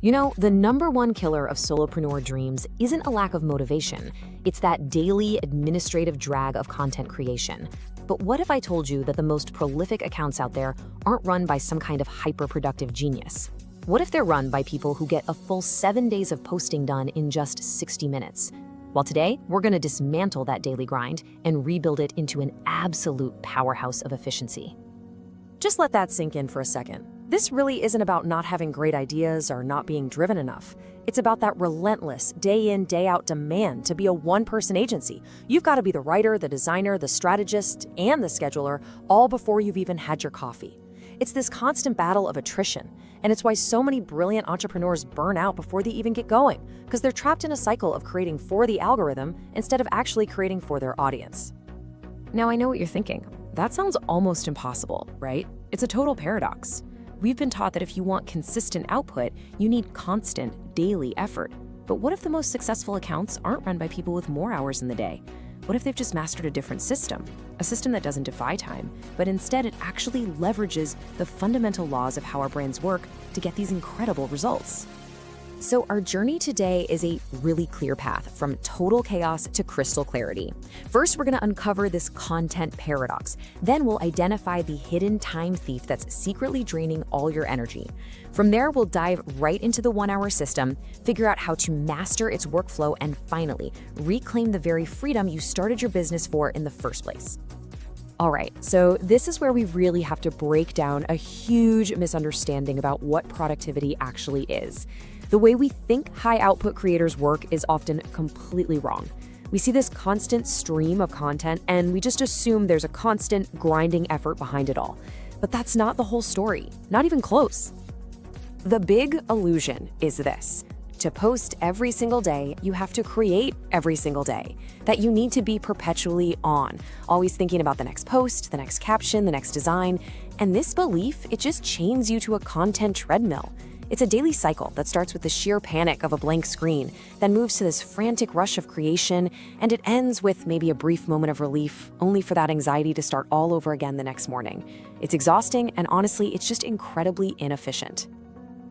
You know, the number one killer of solopreneur dreams isn't a lack of motivation. It's that daily administrative drag of content creation. But what if I told you that the most prolific accounts out there aren't run by some kind of hyper-productive genius? What if they're run by people who get a full 7 days of posting done in just 60 minutes? Well, today, we're going to dismantle that daily grind and rebuild it into an absolute powerhouse of efficiency. Just let that sink in for a second. This really isn't about not having great ideas or not being driven enough. It's about that relentless, day in, day out demand to be a one-person agency. You've got to be the writer, the designer, the strategist, and the scheduler, all before you've even had your coffee. It's this constant battle of attrition, and it's why so many brilliant entrepreneurs burn out before they even get going, because they're trapped in a cycle of creating for the algorithm instead of actually creating for their audience. Now, I know what you're thinking. That sounds almost impossible, right? It's a total paradox. We've been taught that if you want consistent output, you need constant, daily effort. But what if the most successful accounts aren't run by people with more hours in the day? What if they've just mastered a different system? A system that doesn't defy time, but instead it actually leverages the fundamental laws of how our brains work to get these incredible results. So our journey today is a really clear path from total chaos to crystal clarity. First, we're going to uncover this content paradox. Then we'll identify the hidden time thief that's secretly draining all your energy. From there, we'll dive right into the 1-hour system, figure out how to master its workflow, and finally, reclaim the very freedom you started your business for in the first place. All right, so this is where we really have to break down a huge misunderstanding about what productivity actually is. The way we think high-output creators work is often completely wrong. We see this constant stream of content, and we just assume there's a constant grinding effort behind it all. But that's not the whole story, not even close. The big illusion is this. To post every single day, you have to create every single day. That you need to be perpetually on, always thinking about the next post, the next caption, the next design. And this belief, it just chains you to a content treadmill. It's a daily cycle that starts with the sheer panic of a blank screen, then moves to this frantic rush of creation, and it ends with maybe a brief moment of relief, only for that anxiety to start all over again the next morning. It's exhausting, and honestly, it's just incredibly inefficient.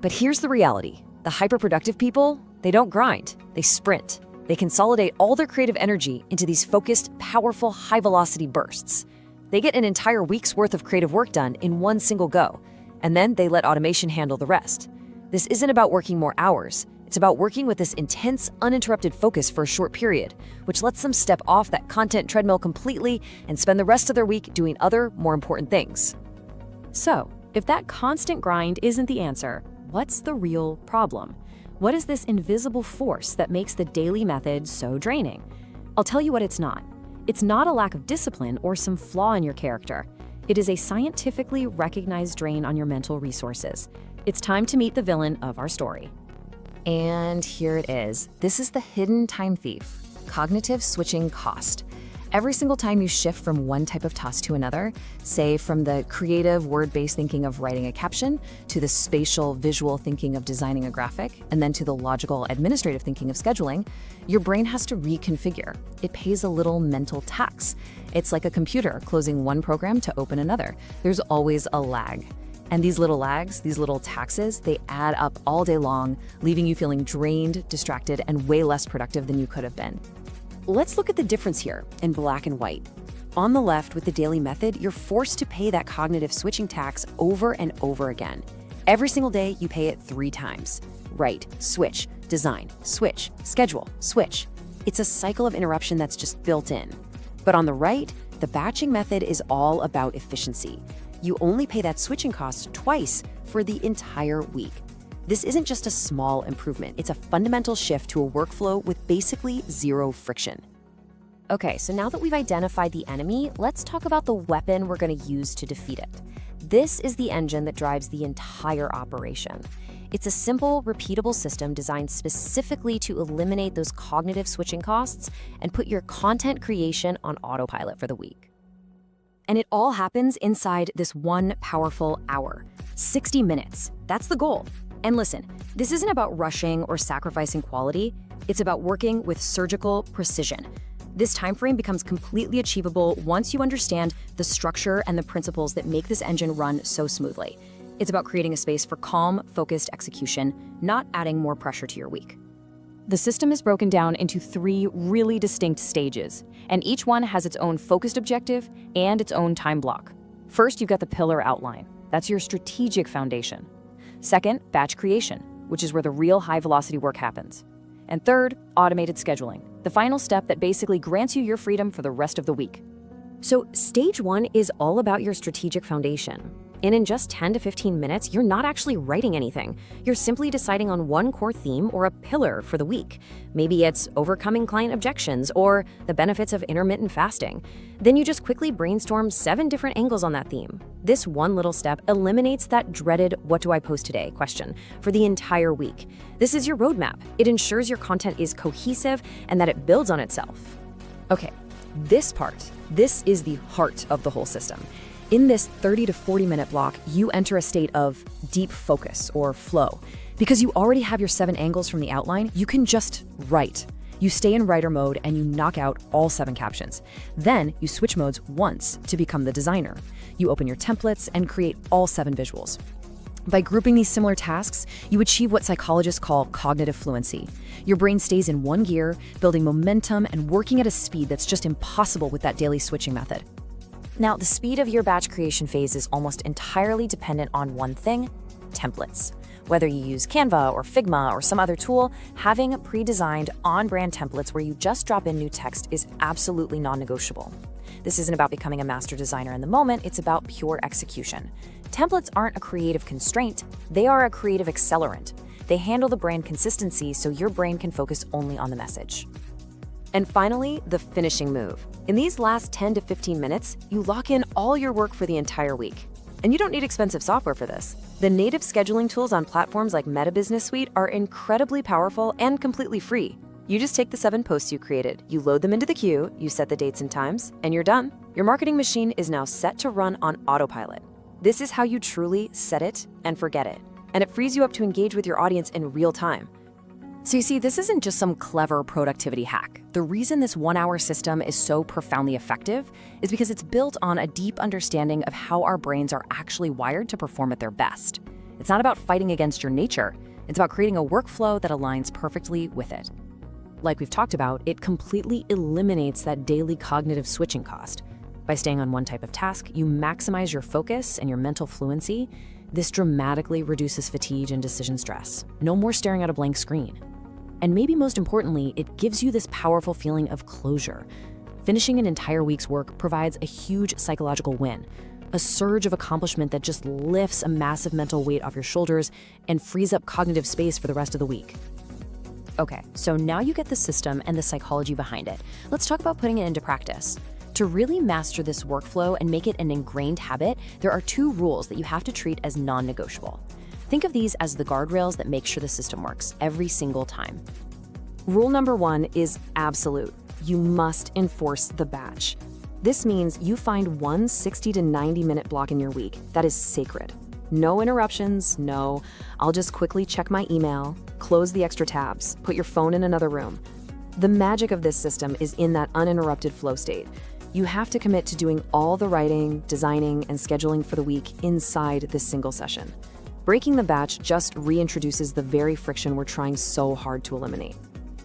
But here's the reality. The hyperproductive people, they don't grind, they sprint. They consolidate all their creative energy into these focused, powerful, high-velocity bursts. They get an entire week's worth of creative work done in one single go, and then they let automation handle the rest. This isn't about working more hours. It's about working with this intense, uninterrupted focus for a short period, which lets them step off that content treadmill completely and spend the rest of their week doing other, more important things. So, if that constant grind isn't the answer, what's the real problem? What is this invisible force that makes the daily method so draining? I'll tell you what it's not. It's not a lack of discipline or some flaw in your character. It is a scientifically recognized drain on your mental resources. It's time to meet the villain of our story. And here it is. This is the hidden time thief, cognitive switching cost. Every single time you shift from one type of task to another, say from the creative word-based thinking of writing a caption, to the spatial visual thinking of designing a graphic, and then to the logical administrative thinking of scheduling, your brain has to reconfigure. It pays a little mental tax. It's like a computer closing one program to open another. There's always a lag. And these little lags, these little taxes, they add up all day long, leaving you feeling drained, distracted, and way less productive than you could have been. Let's look at the difference here in black and white. On the left, with the daily method, you're forced to pay that cognitive switching tax over and over again. Every single day, you pay it 3 times. Write, switch, design, switch, schedule, switch. It's a cycle of interruption that's just built in. But on the right, the batching method is all about efficiency. You only pay that switching cost twice for the entire week. This isn't just a small improvement, it's a fundamental shift to a workflow with basically zero friction. Okay, so now that we've identified the enemy, let's talk about the weapon we're going to use to defeat it. This is the engine that drives the entire operation. It's a simple, repeatable system designed specifically to eliminate those cognitive switching costs and put your content creation on autopilot for the week. And it all happens inside this one powerful hour. 60 minutes. That's the goal. And listen, this isn't about rushing or sacrificing quality. It's about working with surgical precision. This time frame becomes completely achievable once you understand the structure and the principles that make this engine run so smoothly. It's about creating a space for calm, focused execution, not adding more pressure to your week. The system is broken down into 3 really distinct stages, and each one has its own focused objective and its own time block. First, you've got the pillar outline. That's your strategic foundation. Second, batch creation, which is where the real high-velocity work happens. And third, automated scheduling, the final step that basically grants you your freedom for the rest of the week. So stage 1 is all about your strategic foundation. And in just 10 to 15 minutes, you're not actually writing anything. You're simply deciding on one core theme or a pillar for the week. Maybe it's overcoming client objections or the benefits of intermittent fasting. Then you just quickly brainstorm 7 different angles on that theme. This one little step eliminates that dreaded "what do I post today?" question for the entire week. This is your roadmap. It ensures your content is cohesive and that it builds on itself. Okay, this is the heart of the whole system. In this 30 to 40 minute block, you enter a state of deep focus or flow. Because you already have your 7 angles from the outline, you can just write. You stay in writer mode and you knock out all 7 captions. Then you switch modes once to become the designer. You open your templates and create all 7 visuals. By grouping these similar tasks, you achieve what psychologists call cognitive fluency. Your brain stays in one gear, building momentum and working at a speed that's just impossible with that daily switching method. Now, the speed of your batch creation phase is almost entirely dependent on one thing: templates. Whether you use Canva or Figma or some other tool, having pre-designed on-brand templates where you just drop in new text is absolutely non-negotiable. This isn't about becoming a master designer in the moment, it's about pure execution. Templates aren't a creative constraint, they are a creative accelerant. They handle the brand consistency so your brain can focus only on the message. And finally, the finishing move. In these last 10 to 15 minutes, you lock in all your work for the entire week. And you don't need expensive software for this. The native scheduling tools on platforms like Meta Business Suite are incredibly powerful and completely free. You just take the 7 posts you created, you load them into the queue, you set the dates and times, and you're done. Your marketing machine is now set to run on autopilot. This is how you truly set it and forget it. And it frees you up to engage with your audience in real time. So you see, this isn't just some clever productivity hack. The reason this 1-hour system is so profoundly effective is because it's built on a deep understanding of how our brains are actually wired to perform at their best. It's not about fighting against your nature. It's about creating a workflow that aligns perfectly with it. Like we've talked about, it completely eliminates that daily cognitive switching cost. By staying on one type of task, you maximize your focus and your mental fluency. This dramatically reduces fatigue and decision stress. No more staring at a blank screen. And maybe most importantly, it gives you this powerful feeling of closure. Finishing an entire week's work provides a huge psychological win, a surge of accomplishment that just lifts a massive mental weight off your shoulders and frees up cognitive space for the rest of the week. Okay, so now you get the system and the psychology behind it. Let's talk about putting it into practice. To really master this workflow and make it an ingrained habit, there are 2 rules that you have to treat as non-negotiable. Think of these as the guardrails that make sure the system works every single time. Rule number 1 is absolute. You must enforce the batch. This means you find one 60 to 90 minute block in your week that is sacred. No interruptions, no, I'll just quickly check my email, close the extra tabs, put your phone in another room. The magic of this system is in that uninterrupted flow state. You have to commit to doing all the writing, designing, and scheduling for the week inside this single session. Breaking the batch just reintroduces the very friction we're trying so hard to eliminate.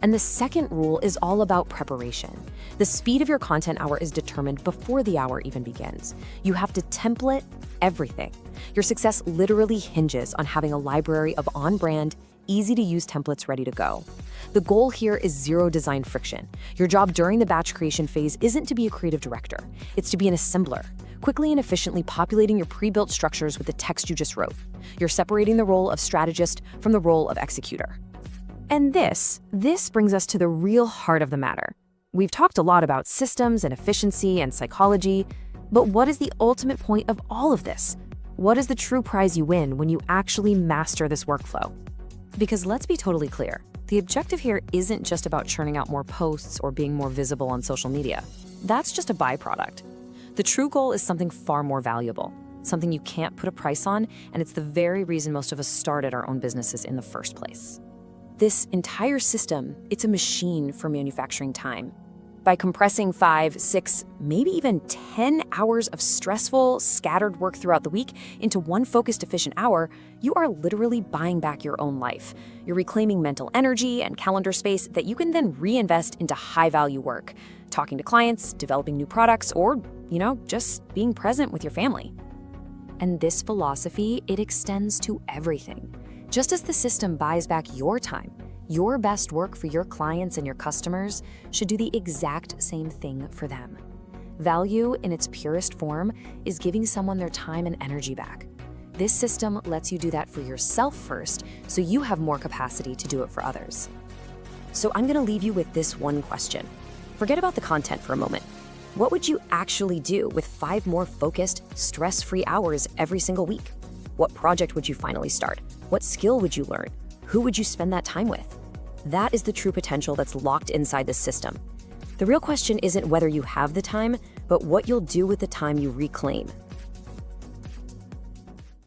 And the second rule is all about preparation. The speed of your content hour is determined before the hour even begins. You have to template everything. Your success literally hinges on having a library of on-brand, easy-to-use templates ready to go. The goal here is zero design friction. Your job during the batch creation phase isn't to be a creative director. It's to be an assembler, quickly and efficiently populating your pre-built structures with the text you just wrote. You're separating the role of strategist from the role of executor. And this brings us to the real heart of the matter. We've talked a lot about systems and efficiency and psychology, but what is the ultimate point of all of this? What is the true prize you win when you actually master this workflow? Because let's be totally clear, the objective here isn't just about churning out more posts or being more visible on social media. That's just a byproduct. The true goal is something far more valuable, something you can't put a price on, and it's the very reason most of us started our own businesses in the first place. This entire system, it's a machine for manufacturing time. By compressing 5, 6, maybe even 10 hours of stressful, scattered work throughout the week into one focused, efficient hour, you are literally buying back your own life. You're reclaiming mental energy and calendar space that you can then reinvest into high-value work, talking to clients, developing new products, or, just being present with your family. And this philosophy, it extends to everything. Just as the system buys back your time, your best work for your clients and your customers should do the exact same thing for them. Value, in its purest form, is giving someone their time and energy back. This system lets you do that for yourself first, so you have more capacity to do it for others. So I'm going to leave you with this one question. Forget about the content for a moment. What would you actually do with 5 more focused, stress-free hours every single week? What project would you finally start? What skill would you learn? Who would you spend that time with? That is the true potential that's locked inside the system. The real question isn't whether you have the time, but what you'll do with the time you reclaim.